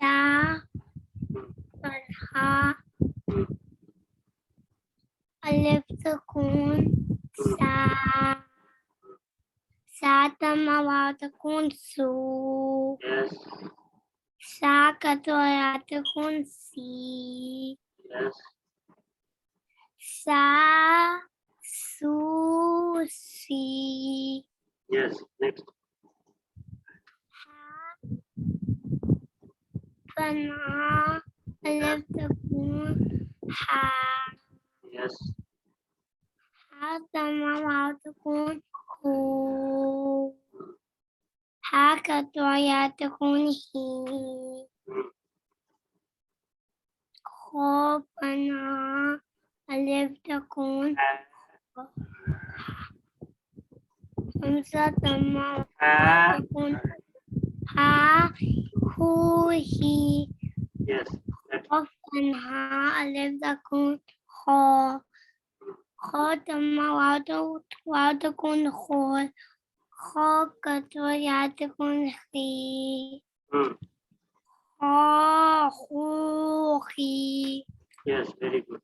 شا فتحة ألف تكون سا ساعة واو تكون سو Yes. ساكتة تكون سي Yes. سا سو سي Yes. Next. فنا ألف تكون حا Yes. حا تكون هو حاكة تكون هي خوفنا ألف تكون همزة ما Ha. تكون ها هو هي Yes. Next. خوفنا ألف تكون خو خوتما واو تكون خول خاكة تكون خي Hmm. خوخي Yes. Very good.